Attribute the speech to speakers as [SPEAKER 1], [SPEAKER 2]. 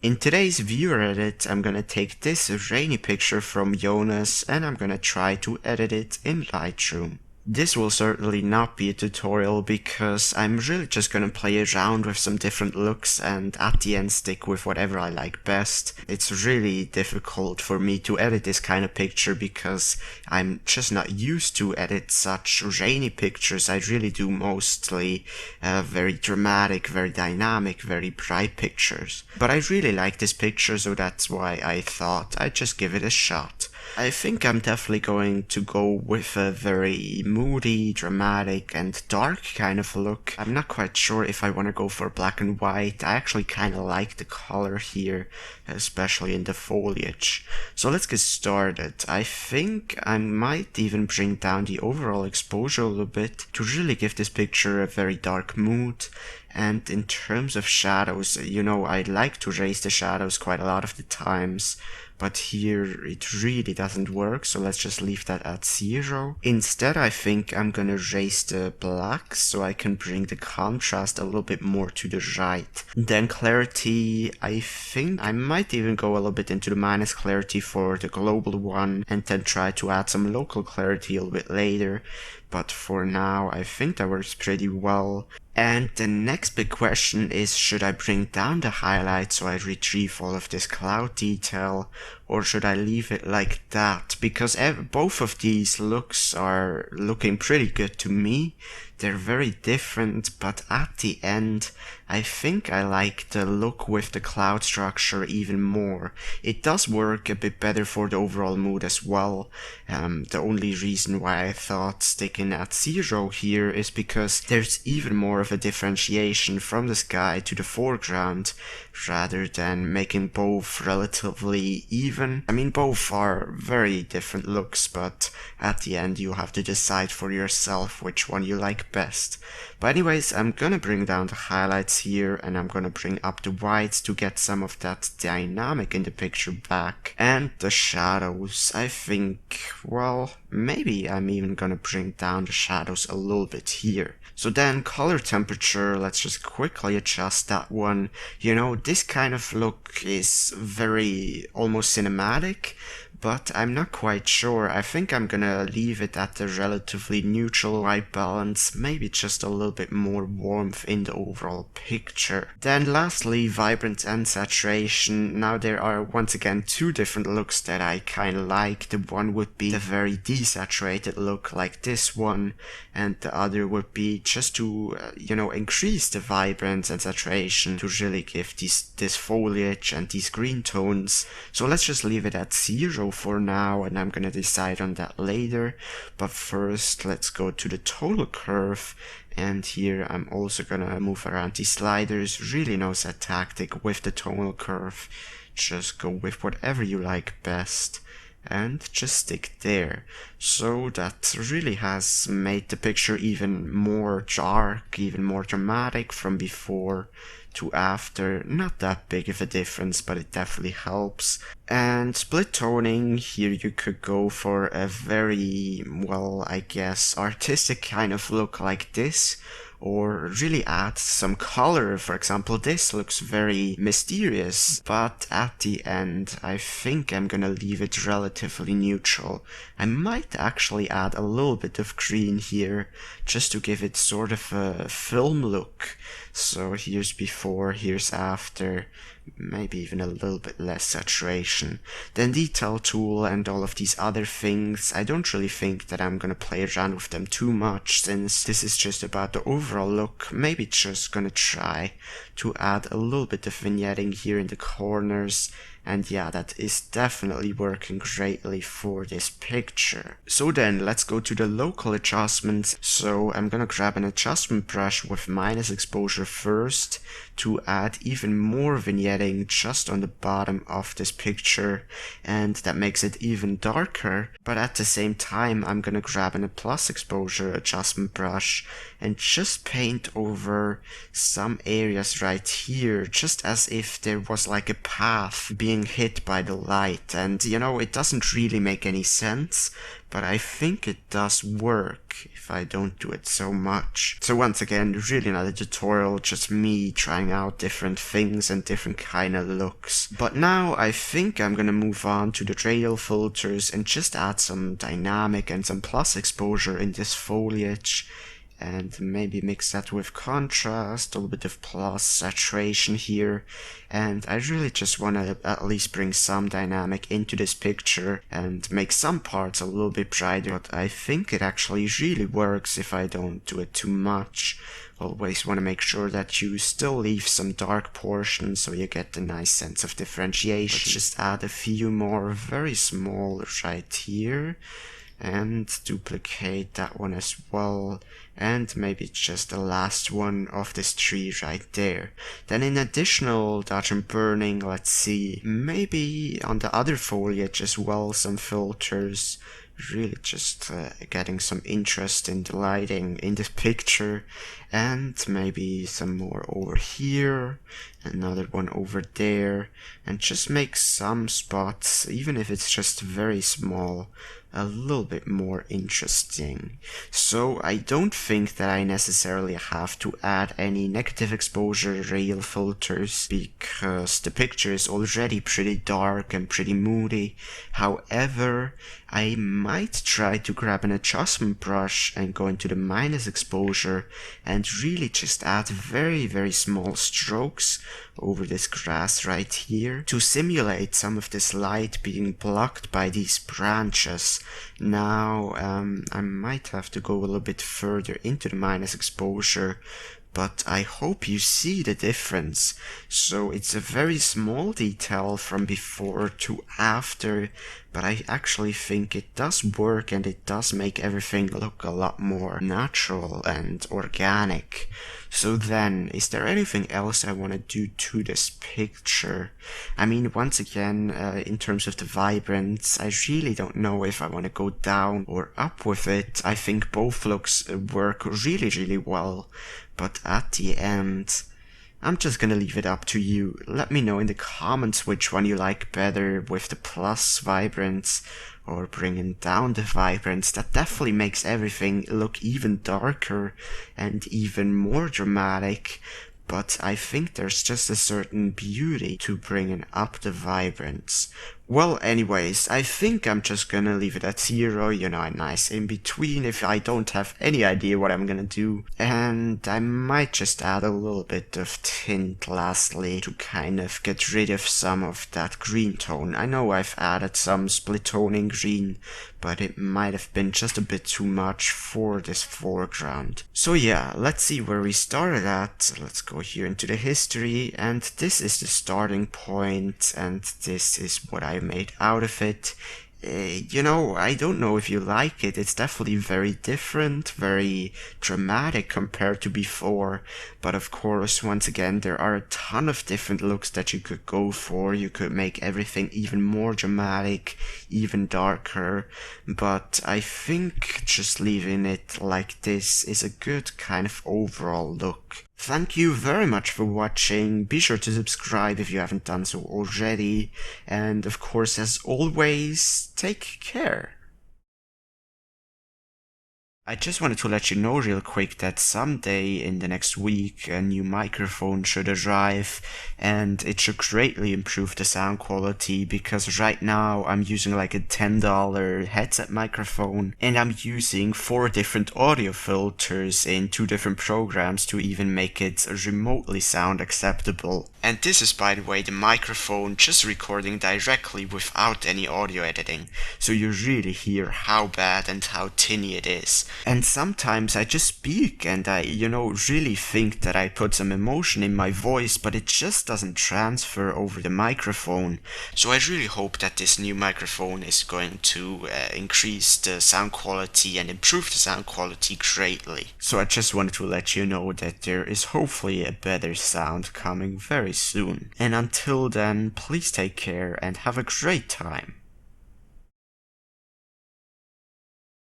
[SPEAKER 1] In today's viewer edit, I'm gonna take this rainy picture from Jonas and I'm gonna try to edit it in Lightroom. This will certainly not be a tutorial because I'm really just gonna play around with some different looks and at the end stick with whatever I like best. It's really difficult for me to edit this kind of picture because I'm just not used to edit such rainy pictures. I really do mostly very dramatic, very dynamic, very bright pictures. But I really like this picture, so that's why I thought I'd just give it a shot. I think I'm definitely going to go with a very moody, dramatic and dark kind of look. I'm not quite sure if I want to go for black and white. I actually kind of like the color here, especially in the foliage. So let's get started. I think I might even bring down the overall exposure a little bit to really give this picture a very dark mood. And in terms of shadows, I like to raise the shadows quite a lot of the times, but here it really doesn't work, so let's just leave that at 0. Instead, I think I'm gonna raise the blacks so I can bring the contrast a little bit more to the right. Then clarity, I think I might even go a little bit into the minus clarity for the global one and then try to add some local clarity a little bit later. But for now, I think that works pretty well. And the next big question is, should I bring down the highlight so I retrieve all of this cloud detail, or should I leave it like that? Because both of these looks are looking pretty good to me. They're very different, but at the end, I think I like the look with the cloud structure even more. It does work a bit better for the overall mood as well. The only reason why I thought sticking at 0 here is because there's even more of a differentiation from the sky to the foreground, rather than making both relatively even. I mean, both are very different looks, but at the end you have to decide for yourself which one you like best. But anyways, I'm gonna bring down the highlights here and I'm gonna bring up the whites to get some of that dynamic in the picture back. And the shadows, I think, well, maybe I'm even gonna bring down the shadows a little bit here. So then color temperature, let's just quickly adjust that one. This kind of look is very almost cinematic, but I'm not quite sure. I think I'm gonna leave it at a relatively neutral white balance, maybe just a little bit more warmth in the overall picture. Then lastly, vibrance and saturation. Now there are once again two different looks that I kinda like. The one would be the very desaturated look like this one, and the other would be just to, increase the vibrance and saturation to really give this foliage and these green tones. So let's just leave it at 0 for now, and I'm gonna decide on that later. But first, let's go to the total curve. And here I'm also gonna move around these sliders. Really knows that tactic with the tonal curve. Just go with whatever you like best and just stick there. So that really has made the picture even more dark, even more dramatic from before to after. Not that big of a difference, but it definitely helps. And split toning, here you could go for a very, well, I guess, artistic kind of look like this, or really add some color. For example, this looks very mysterious, but at the end I think I'm gonna leave it relatively neutral. I might actually add a little bit of green here just to give it sort of a film look. So here's before, here's after, maybe even a little bit less saturation. Then detail tool and all of these other things, I don't really think that I'm gonna play around with them too much, since this is just about the overall look. Maybe just gonna try to add a little bit of vignetting here in the corners. And yeah, that is definitely working greatly for this picture. So then, let's go to the local adjustments. So I'm gonna grab an adjustment brush with minus exposure first to add even more vignetting just on the bottom of this picture, and that makes it even darker. But at the same time, I'm gonna grab a plus exposure adjustment brush and just paint over some areas right here, just as if there was like a path being hit by the light. And it doesn't really make any sense, but I think it does work if I don't do it so much. So once again, really not a tutorial, just me trying out different things and different kind of looks. But now I think I'm gonna move on to the radial filters and just add some dynamic and some plus exposure in this foliage, and maybe mix that with contrast, a little bit of plus saturation here. And I really just want to at least bring some dynamic into this picture and make some parts a little bit brighter, but I think it actually really works if I don't do it too much. Always want to make sure that you still leave some dark portions so you get a nice sense of differentiation. Let's just add a few more very small right here, and duplicate that one as well, and maybe just the last one of this tree right there. Then in additional dodge and burning, let's see, maybe on the other foliage as well, some filters, really just getting some interest in the lighting in this picture, and maybe some more over here, another one over there, and just make some spots, even if it's just very small, a little bit more interesting. So I don't think that I necessarily have to add any negative exposure radial filters because the picture is already pretty dark and pretty moody. However, I might try to grab an adjustment brush and go into the minus exposure and really just add very small strokes over this grass right here to simulate some of this light being blocked by these branches. Now I might have to go a little bit further into the minus exposure, but I hope you see the difference. So it's a very small detail from before to after, but I actually think it does work and it does make everything look a lot more natural and organic. So then, is there anything else I want to do to this picture? I mean, once again, in terms of the vibrance, I really don't know if I want to go down or up with it. I think both looks work really well, but at the end, I'm just gonna leave it up to you. Let me know in the comments which one you like better, with the plus vibrance or bringing down the vibrance. That definitely makes everything look even darker and even more dramatic. But I think there's just a certain beauty to bringing up the vibrance. Well, anyways, I think I'm just gonna leave it at 0, you know, a nice in between if I don't have any idea what I'm gonna do. And I might just add a little bit of tint lastly to kind of get rid of some of that green tone. I know I've added some split toning green, but it might have been just a bit too much for this foreground. So yeah, let's see where we started at. Let's go here into the history, and this is the starting point, and this is what I made out of it. You know, I don't know if you like it. It's definitely very different, very dramatic compared to before. But of course, once again, there are a ton of different looks that you could go for. You could make everything even more dramatic, even darker. But I think just leaving it like this is a good kind of overall look. Thank you very much for watching. Be sure to subscribe if you haven't done so already. And of course, as always, take care. I just wanted to let you know real quick that someday in the next week a new microphone should arrive, and it should greatly improve the sound quality, because right now I'm using like a $10 headset microphone and I'm using 4 different audio filters in 2 different programs to even make it remotely sound acceptable. And this is, by the way, the microphone just recording directly without any audio editing, so you really hear how bad and how tinny it is. And sometimes I just speak and I, really think that I put some emotion in my voice, but it just doesn't transfer over the microphone. So I really hope that this new microphone is going to increase the sound quality and improve the sound quality greatly. So I just wanted to let you know that there is hopefully a better sound coming very soon. And until then, please take care and have a great time.